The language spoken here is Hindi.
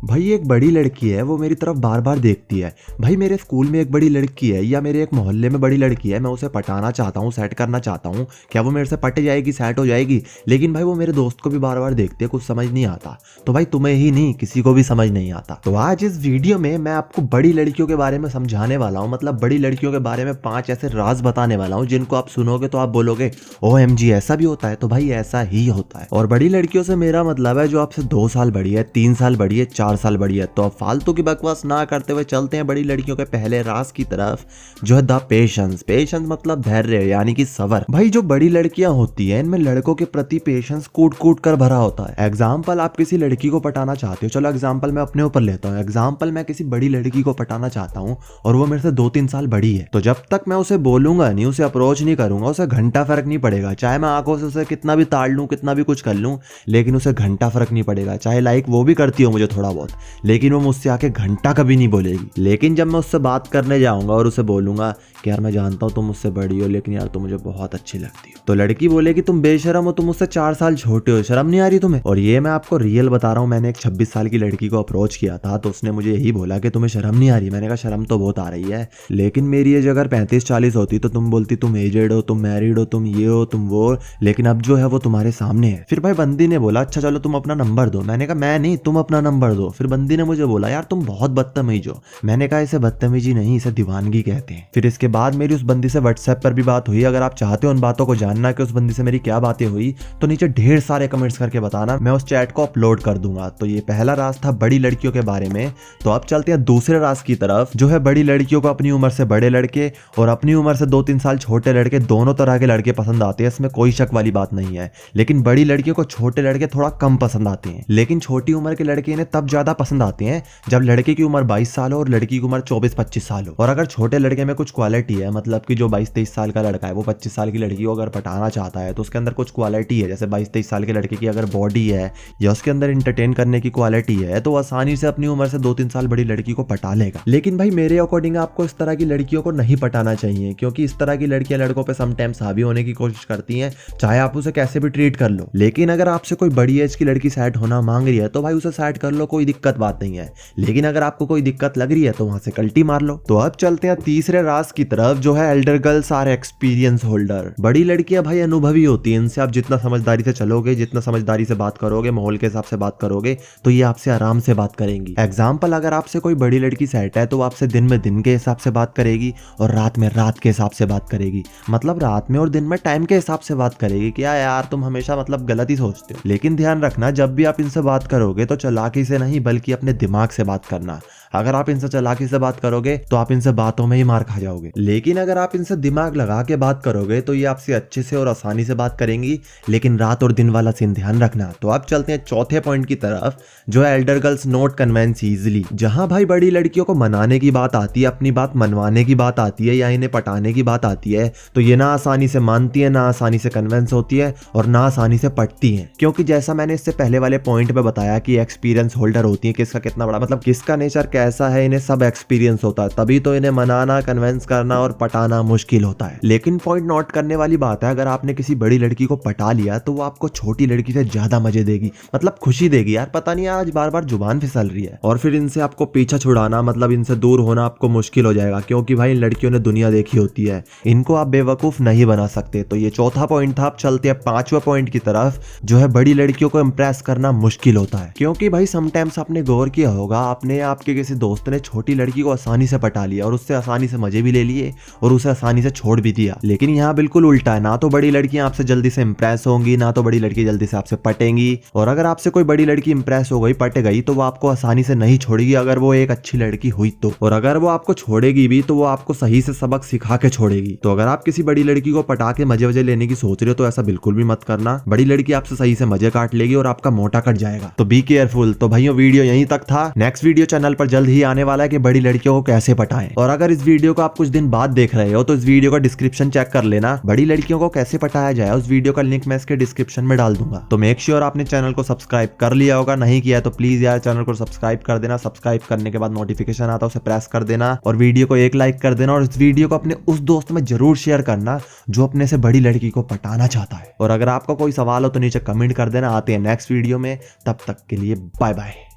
भाई एक बड़ी लड़की है, वो मेरी तरफ बार बार देखती है। भाई मेरे स्कूल में एक बड़ी लड़की है या मेरे एक मोहल्ले में बड़ी लड़की है, मैं उसे पटाना चाहता हूँ, सेट करना चाहता हूँ। क्या वो मेरे से पट जाएगी, सेट हो जाएगी? लेकिन भाई वो मेरे दोस्त को भी बार बार देखती है, कुछ समझ नहीं आता। तो भाई तुम्हें ही नहीं, किसी को भी समझ नहीं आता। तो आज इस वीडियो में मैं आपको बड़ी लड़कियों के बारे में समझाने वाला हूँ, मतलब बड़ी लड़कियों के बारे में 5 ऐसे राज बताने वाला हूँ जिनको आप सुनोगे तो आप बोलोगे OMG ऐसा भी होता है। तो भाई ऐसा ही होता है। और बड़ी लड़कियों से मेरा मतलब है जो आपसे 2 साल बड़ी है, 3 साल बड़ी है, 4 साल बड़ी है। तो अब फालतू की बकवास ना करते हुए चलते हैं बड़ी लड़कियों के पहले राज की तरफ, जो है द पेशेंस। पेशेंस मतलब धैर्य, यानी कि सबर। भाई जो बड़ी लड़कियां होती हैं इनमें लड़कों के प्रति पेशेंस कूट कूट कर भरा होता है। एग्जाम्पल, आप किसी लड़की को पटाना चाहते हो, चलो एग्जाम्पल मैं अपने ऊपर लेता हूँ। एग्जाम्पल, मैं किसी बड़ी लड़की को पटाना चाहता हूँ और वो मेरे से 2-3 साल बड़ी है। तो जब तक मैं उसे बोलूंगा नहीं, उसे अप्रोच नहीं करूंगा, उसे घंटा फर्क नहीं पड़ेगा। चाहे मैं आंखों से उसे कितना भी ताड़ लूं, कितना भी कुछ कर लूं, लेकिन उसे घंटा फर्क नहीं पड़ेगा। चाहे लाइक वो भी करती हो मुझे थोड़ा बहुत, लेकिन वो मुझसे आके घंटा कभी नहीं बोलेगी। लेकिन जब मैं उससे बात करने जाऊंगा और उसे बोलूंगा कि यार मैं जानता हूँ तुम मुझसे बड़ी हो, लेकिन यार तुम मुझे बहुत अच्छी लगती हो, तो लड़की बोलेगी तुम बेशरम हो, तुम मुझसे 4 साल छोटे हो, शर्म नहीं आ रही तुम्हें? और ये मैं आपको रियल बता रहा हूँ। मैंने एक 26 साल की लड़की को अप्रोच किया था, तो उसने मुझे यही बोला कि तुम्हें शर्म नहीं आ रही। मैंने कहा शर्म तो बहुत आ रही है, लेकिन मेरी एज अगर 35-40 होती तो तुम बोलती तुम एजेड हो, तुम मैरिड हो, तुम ये हो, तुम वो, लेकिन अब जो है वो तुम्हारे सामने है। फिर भाई बंदी ने बोला अच्छा चलो तुम अपना नंबर दो। मैंने कहा मैं नहीं, तुम अपना नंबर दो। फिर बंदी ने मुझे बोला यार तुम बहुत बदतमीज हो। मैंने कहा इसे बदतमीजी नहीं, इसे दीवानगी कहते हैं। फिर इसके बाद मेरी उस बंदी से व्हाट्सएप पर भी बात हुई। अगर आप चाहते हो उन बातों को जानना कि उस बंदी से मेरी क्या बातें हुई, तो नीचे ढेर सारे कमेंट्स करके बताना, मैं उस चैट को अपलोड कर दूंगा। तो ये पहला राज था बड़ी लड़कियों के बारे में। तो अब चलते हैं दूसरे राज की तरफ, जो है बड़ी लड़कियों को अपनी उम्र से बड़े लड़के और अपनी उम्र से 2-3 साल छोटे लड़के, दोनों तरह के लड़के पसंद आते हैं। इसमें कोई शक वाली बात नहीं है। लेकिन बड़ी लड़कियों को छोटे लड़के थोड़ा कम पसंद आते हैं। लेकिन छोटी उम्र के लड़के इन्हें तब ज्यादा पसंद आते हैं जब लड़के की उम्र 22 साल हो और लड़की की उम्र 24-25 साल हो। और अगर छोटे लड़के में कुछ क्वालिटी है, मतलब कि जो 22-23 साल का लड़का है वो 25 साल की लड़की को अगर पटाना चाहता है, तो उसके अंदर कुछ क्वालिटी है, जैसे 22-23 साल के लड़के की अगर बॉडी है या उसके अंदर इंटरटेन करने की क्वालिटी है, तो आसानी से अपनी उम्र से 2-3 साल बड़ी लड़की को पटा लेगा। लेकिन भाई मेरे अकॉर्डिंग आपको इस तरह की लड़कियों को नहीं पटाना चाहिए, क्योंकि इस तरह की लड़कियां लड़कों पे समटाइम्स हावी होने की कोशिश करती हैं, चाहे आप उसे कैसे भी ट्रीट कर लो। लेकिन अगर आपसे कोई बड़ी एज की लड़की सेट होना मांग रही है तो भाई उसे सेट कर लो, कोई दिक्कत बात नहीं है। लेकिन अगर आपको कोई दिक्कत लग रही है तो वहां से कल्टी मार लो। तो अब चलते हैं तीसरे राज की तरफ, जो है elder girls are experience holder. बड़ी लड़कियां भाई अनुभवी होती हैं, इनसे आप जितना समझदारी से चलोगे, जितना समझदारी से बात करोगे, माहौल के हिसाब से बात करोगे, तो ये आपसे आराम से बात करेंगी। एग्जाम्पल, अगर आपसे कोई बड़ी लड़की सेट है तो वो आपसे दिन में दिन के हिसाब से बात करेगी और रात में रात के हिसाब से बात करेगी। मतलब रात में और दिन में टाइम के हिसाब से बात करेगी। क्या यार तुम हमेशा मतलब गलत ही सोचते हो। लेकिन ध्यान रखना, जब भी आप इनसे बात करोगे तो चालाकी से नहीं बल्कि अपने दिमाग से बात करना। अगर आप इनसे चालाकी से बात करोगे तो आप इनसे बातों में ही मार खा जाओगे। लेकिन अगर आप इनसे दिमाग लगा के बात करोगे तो ये आपसे अच्छे से और आसानी से बात करेंगी। लेकिन रात और दिन वाला सीन ध्यान रखना। तो आप चलते हैं चौथे पॉइंट की तरफ, जो है elder girls not convince easily. जहां भाई बड़ी लड़कियों को मनाने की बात आती है, अपनी बात मनवाने की बात आती है या इन्हें पटाने की बात आती है, तो ये ना आसानी से मानती है, ना आसानी से कन्विंस होती है और ना आसानी से पटती है। क्योंकि जैसा मैंने इससे पहले वाले पॉइंट पे बताया कि एक्सपीरियंस होल्डर होती है, किसका कितना बड़ा, मतलब किसका नेचर कैसा है, इन्हें सब एक्सपीरियंस होता है, तभी तो इन्हें मनाना, कन्विंस करना और पटाना मुश्किल होता है। लेकिन पॉइंट नोट करने वाली बात है, अगर आपने किसी बड़ी लड़की को पटा लिया तो वो आपको छोटी लड़की से ज्यादा मजे देगी, मतलब खुशी देगी। यार पता नहीं आज बार बार जुबान फिसल रही है। और फिर इनसे आपको पीछा छुड़ाना, मतलब इनसे दूर होना आपको मुश्किल हो जाएगा, क्योंकि भाई इन लड़कियों ने दुनिया देखी होती है, इनको आप बेवकूफ नहीं बना सकते। तो ये चौथा पॉइंट था। आप चलते हैं पांचवा पॉइंट की तरफ, जो है बड़ी लड़कियों को इंप्रेस करना मुश्किल होता है। क्योंकि भाई समटाइम्स आपने गौर किया होगा, आपने आपके किसी दोस्त ने छोटी लड़की को आसानी से पटा लिया और उससे आसानी से मजे भी ले लिए और उसे आसानी से छोड़ भी दिया। लेकिन यहाँ बिल्कुल उल्टा है, ना तो बड़ी लड़कियां आपसे जल्दी से इंप्रेस होंगी, ना तो बड़ी लड़की जल्दी से आपसे पटेंगी। और अगर आपसे कोई बड़ी लड़की इंप्रेस हो गई, पट गई, तो वो आपको आसानी से नहीं छोड़ेगी अगर वो एक अच्छी लड़की हुई तो। और अगर वो आपको छोड़ेगी भी तो वो आपको सही से सबक सिखा के छोड़ेगी। तो अगर आप किसी बड़ी लड़की को पटा के मजे वजे लेने की सोच रहे हो तो ऐसा बिल्कुल भी मत करना। बड़ी लड़की आपसे सही से मजे काट लेगी और आपका मोटा कट जाएगा। तो बी केयरफुल। तो भाइयों वीडियो यहीं तक था। नेक्स्ट वीडियो चैनल पर जल्द ही आने वाला है कि बड़ी लड़कियों को कैसे पटाएं। और अगर इस वीडियो को आप कुछ दिन बाद देख रहे हो तो इस वीडियो का डिस्क्रिप्शन चेक कर लेना, बड़ी लड़कियों को कैसे पटाया जाए उस वीडियो का लिंक मैं इसके डिस्क्रिप्शन में डाल दूंगा। तो मेक श्योर आपने चैनल को सब्सक्राइब कर लिया होगा, नहीं किया है तो प्लीज यार चैनल को सब्सक्राइब कर देना। सब्सक्राइब करने के बाद नोटिफिकेशन आता है उसे प्रेस कर देना और वीडियो को एक लाइक कर देना। और इस वीडियो को अपने उस दोस्त में जरूर शेयर करना जो अपने से बड़ी लड़की को पटाना चाहता है। और अगर आपका कोई सवाल हो तो नीचे कमेंट कर देना। आते हैं नेक्स्ट वीडियो में, तब तक के लिए बाय बाय।